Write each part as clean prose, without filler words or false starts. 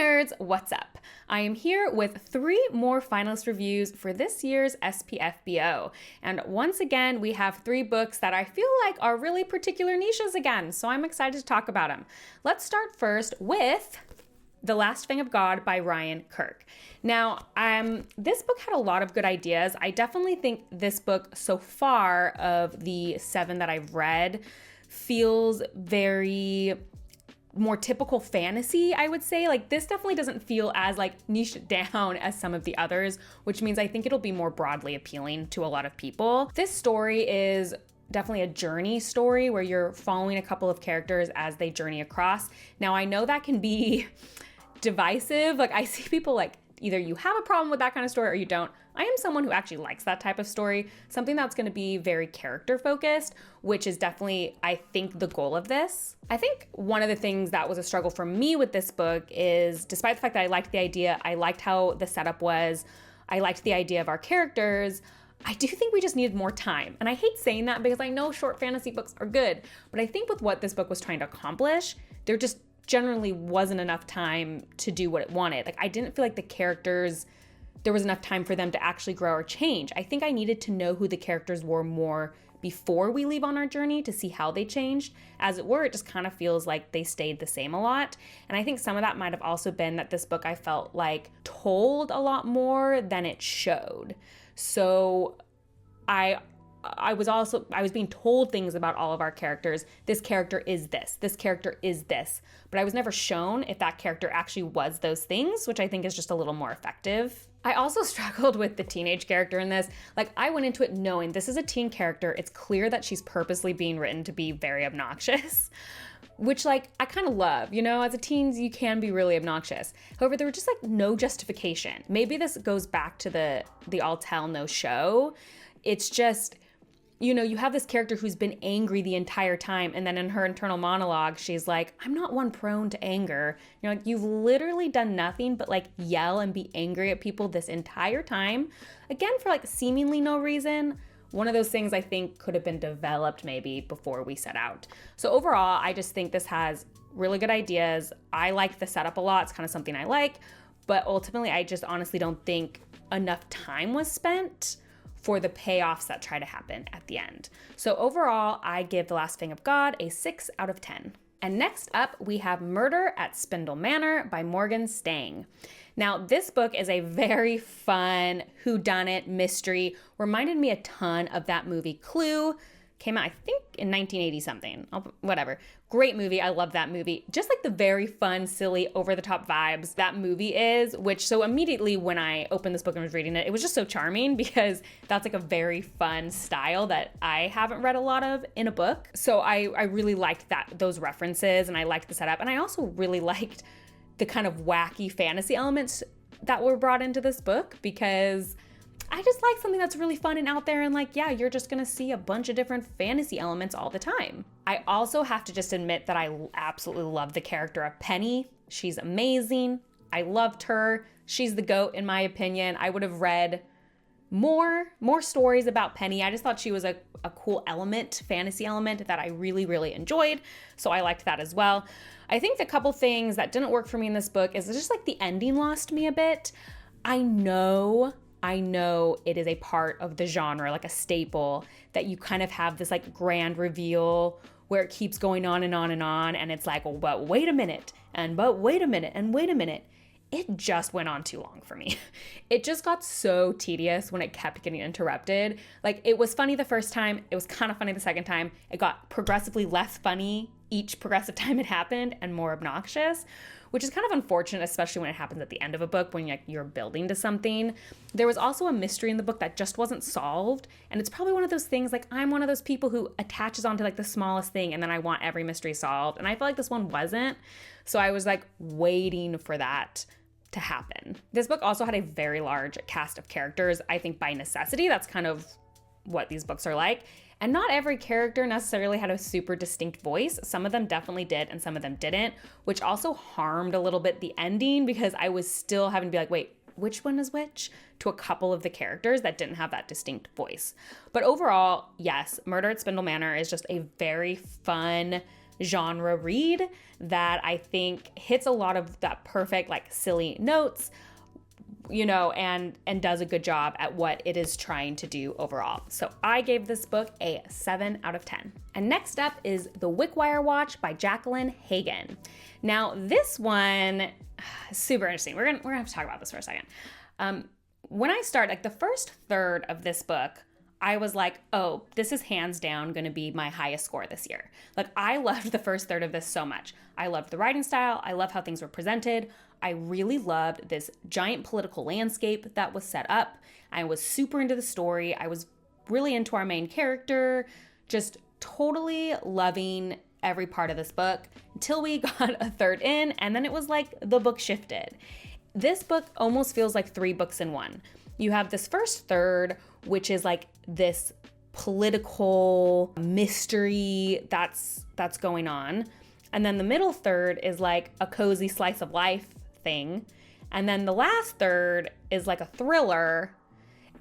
nerds, what's up? I am here with 3 more finalist reviews for this year's SPFBO. And once again, we have 3 books that I feel like are really particular niches again, so I'm excited to talk about them. Let's start first with The Last Fang of God by Ryan Kirk. Now, this book had a lot of good ideas. I definitely think this book so far of the 7 that I've read feels very more typical fantasy, I would say. Like, this definitely doesn't feel as like niched down as some of the others, which means I think it'll be more broadly appealing to a lot of people. This story is definitely a journey story where you're following a couple of characters as they journey across. Now, I know that can be divisive. Like, I see people like, either you have a problem with that kind of story or you don't. I am someone who actually likes that type of story, something that's going to be very character focused, which is definitely, I think, the goal of this. I think one of the things that was a struggle for me with this book is, despite the fact that I liked the idea, I liked how the setup was, I liked the idea of our characters, I do think we just needed more time. And I hate saying that because I know short fantasy books are good, but I think with what this book was trying to accomplish, there just generally wasn't enough time to do what it wanted. Like, I didn't feel like the characters, there was enough time for them to actually grow or change. I think I needed to know who the characters were more before we leave on our journey to see how they changed. As it were, it just kind of feels like they stayed the same a lot. And I think some of that might have also been that this book I felt like told a lot more than it showed. So I was being told things about all of our characters. This character is this character is this, but I was never shown if that character actually was those things, which I think is just a little more effective. I also struggled with the teenage character in this. Like, I went into it knowing this is a teen character. It's clear that she's purposely being written to be very obnoxious, which, like, I kind of love, you know, as a teen, you can be really obnoxious. However, there was just like no justification. Maybe this goes back to the all tell no show. It's just, you know, you have this character who's been angry the entire time, and then in her internal monologue, she's like, I'm not one prone to anger. You're like, you've literally done nothing but like yell and be angry at people this entire time. Again, for like seemingly no reason. One of those things I think could have been developed maybe before we set out. So overall, I just think this has really good ideas. I like the setup a lot. It's kind of something I like, but ultimately, I just honestly don't think enough time was spent for the payoffs that try to happen at the end. So overall, I give The Last Fang of God a 6 out of 10. And next up, we have Murder at Spindle Manor by Morgan Stang. Now, this book is a very fun whodunit mystery. Reminded me a ton of that movie Clue. Came out, I think, in 1980 something. Whatever. Great movie. I love that movie. Just like the very fun, silly, over-the-top vibes that movie is, which so immediately when I opened this book and was reading it, it was just so charming because that's like a very fun style that I haven't read a lot of in a book. So I really liked those references, and I liked the setup. And I also really liked the kind of wacky fantasy elements that were brought into this book, because I just like something that's really fun and out there, and like, yeah, you're just gonna see a bunch of different fantasy elements all the time. I also have to just admit that I absolutely love the character of Penny. She's amazing. I loved her. She's the GOAT in my opinion. I would have read more stories about Penny. I just thought she was a cool element, fantasy element that I really, really enjoyed. So I liked that as well. I think the couple things that didn't work for me in this book is just like the ending lost me a bit. I know it is a part of the genre, like a staple, that you kind of have this like grand reveal where it keeps going on and on and on. And it's like, well, but wait a minute, and but wait a minute, and wait a minute. It just went on too long for me. It just got so tedious when it kept getting interrupted. Like, it was funny the first time. It was kind of funny the second time. It got progressively less funny each progressive time it happened and more obnoxious, which is kind of unfortunate, especially when it happens at the end of a book when you're building to something. There was also a mystery in the book that just wasn't solved. And it's probably one of those things, like, I'm one of those people who attaches onto like the smallest thing and then I want every mystery solved. And I feel like this one wasn't. So I was like waiting for that to happen. This book also had a very large cast of characters. I think by necessity, that's kind of what these books are like. And not every character necessarily had a super distinct voice. Some of them definitely did, and some of them didn't, which also harmed a little bit the ending because I was still having to be like, wait, which one is which? To a couple of the characters that didn't have that distinct voice. But overall, yes, Murder at Spindle Manor is just a very fun, genre read that I think hits a lot of that perfect, like, silly notes, you know, and does a good job at what it is trying to do overall. So I gave this book a 7 out of 10. And next up is The Wickwire Watch by Jacquelyn Hagan. Now this one, super interesting. We're gonna have to talk about this for a second. When I started, like, the first third of this book, I was like, oh, this is hands down going to be my highest score this year. Like, I loved the first third of this so much. I loved the writing style. I love how things were presented. I really loved this giant political landscape that was set up. I was super into the story. I was really into our main character, just totally loving every part of this book until we got a third in, and then it was like the book shifted. This book almost feels like 3 books in one. You have this first third, which is like this political mystery that's going on. And then the middle third is like a cozy slice of life thing. And then the last third is like a thriller.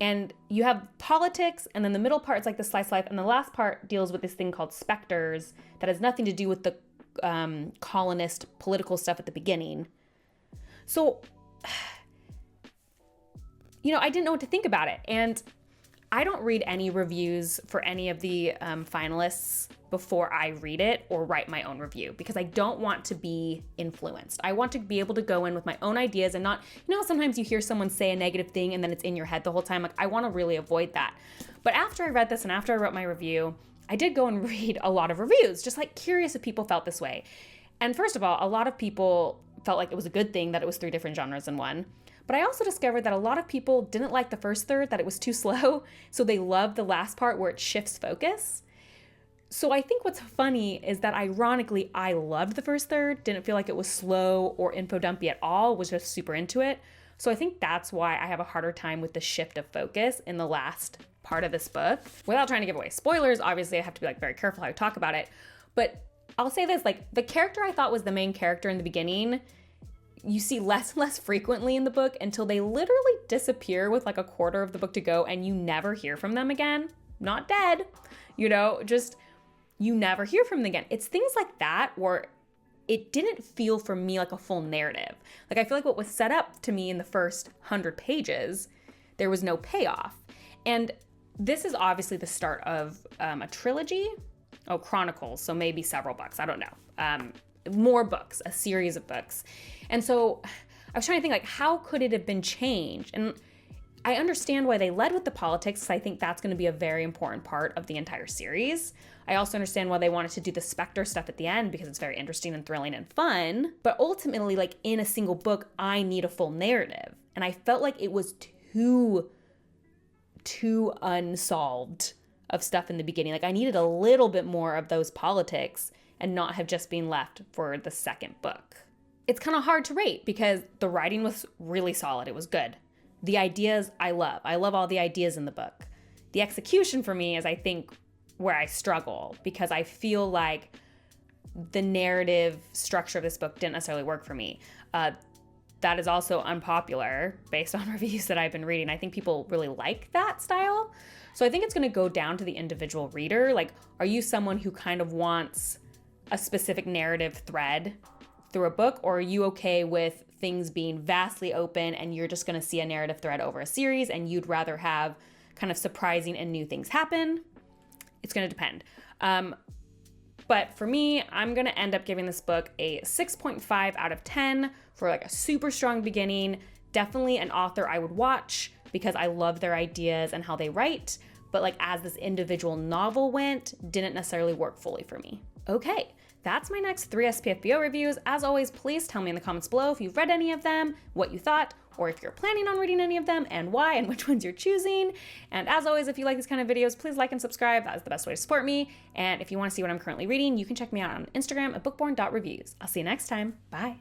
And you have politics, and then the middle part is like the slice of life, and the last part deals with this thing called specters that has nothing to do with the colonist political stuff at the beginning. So, you know, I didn't know what to think about it. And I don't read any reviews for any of the finalists before I read it or write my own review, because I don't want to be influenced. I want to be able to go in with my own ideas and not, you know, sometimes you hear someone say a negative thing and then it's in your head the whole time. Like, I want to really avoid that. But after I read this and after I wrote my review, I did go and read a lot of reviews, just like curious if people felt this way. And first of all, a lot of people felt like it was a good thing that it was 3 different genres in one. But I also discovered that a lot of people didn't like the first third, that it was too slow, so they loved the last part where it shifts focus. So I think what's funny is that ironically, I loved the first third, didn't feel like it was slow or info dumpy at all, was just super into it. So I think that's why I have a harder time with the shift of focus in the last part of this book. Without trying to give away spoilers, obviously I have to be like very careful how I talk about it. But I'll say this, like, the character I thought was the main character in the beginning, you see less and less frequently in the book until they literally disappear with like a quarter of the book to go and you never hear from them again. Not dead, you know, just you never hear from them again. It's things like that where it didn't feel for me like a full narrative. Like, I feel like what was set up to me in the first 100 pages, there was no payoff. And this is obviously the start of a trilogy. Oh, chronicles, so maybe several books, I don't know. More books, a series of books. And so I was trying to think, like, how could it have been changed? And I understand why they led with the politics, because I think that's going to be a very important part of the entire series. I also understand why they wanted to do the Spectre stuff at the end, because it's very interesting and thrilling and fun. But ultimately, like, in a single book, I need a full narrative. And I felt like it was too unsolved of stuff in the beginning. Like, I needed a little bit more of those politics and not have just been left for the second book. It's kind of hard to rate because the writing was really solid. It was good. The ideas I love. I love all the ideas in the book. The execution for me is, I think, where I struggle, because I feel like the narrative structure of this book didn't necessarily work for me. That is also unpopular based on reviews that I've been reading. I think people really like that style. So I think it's going to go down to the individual reader. Like, are you someone who kind of wants a specific narrative thread through a book, or are you okay with things being vastly open and you're just going to see a narrative thread over a series and you'd rather have kind of surprising and new things happen? It's going to depend. But for me, I'm going to end up giving this book a 6.5 out of 10 for like a super strong beginning. Definitely an author I would watch because I love their ideas and how they write. But like, as this individual novel went, didn't necessarily work fully for me. Okay, that's my next 3 SPFBO reviews. As always, please tell me in the comments below if you've read any of them, what you thought, or if you're planning on reading any of them and why, and which ones you're choosing. And as always, if you like these kind of videos, please like and subscribe. That is the best way to support me. And if you want to see what I'm currently reading, you can check me out on Instagram at bookborn.reviews. I'll see you next time. Bye.